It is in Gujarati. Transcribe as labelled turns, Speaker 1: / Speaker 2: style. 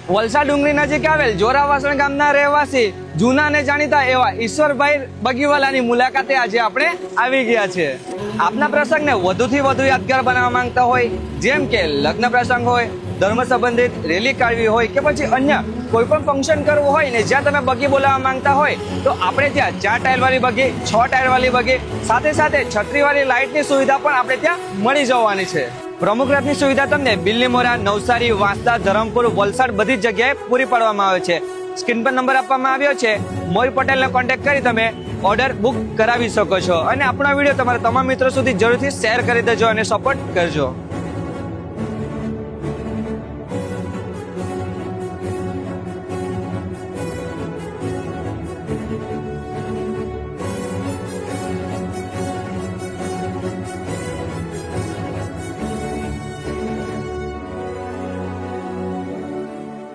Speaker 1: વલસાડ ડુંગરી નજીક આવેલ જોરાવાસણ ગામના રહેવાસી જૂના ને જાણીતા એવા ઈશ્વરભાઈ બગીવાલાની મુલાકાતે આજે આપણે આવી ગયા છે। આપના પ્રસંગને વધુથી વધુ યાદગાર બનાવવા માંગતા હોય, જેમ કે લગ્ન પ્રસંગ હોય, ધર્મ સંબંધિત રેલી કાઢવી હોય કે પછી અન્ય કોઈ પણ ફંક્શન કરવું હોય ને જ્યાં તમે બગી બોલાવવા માંગતા હોય તો આપણે ત્યાં 4 ટાયર વાળી બગી, 6 ટાયર વાળી બગી, સાથે સાથે છત્રી વાળી લાઇટની સુવિધા પણ આપણે ત્યાં મળી જવાની છે। પ્રમુખ રથની સુવિધા તમને બિલ્લીમોરા, નવસારી, વાંસદા, ધરમપુર, વલસાડ બધી જ જગ્યાએ પૂરી પાડવામાં આવે છે। સ્ક્રીન પર નંબર આપવામાં આવ્યો છે, મોર પટેલને કોન્ટેક્ટ કરી તમે ઓર્ડર બુક કરાવી શકો છો અને આપણો વિડીયો તમારા તમામ મિત્રો સુધી જરૂરથી શેર કરી દેજો અને સપોર્ટ કરજો।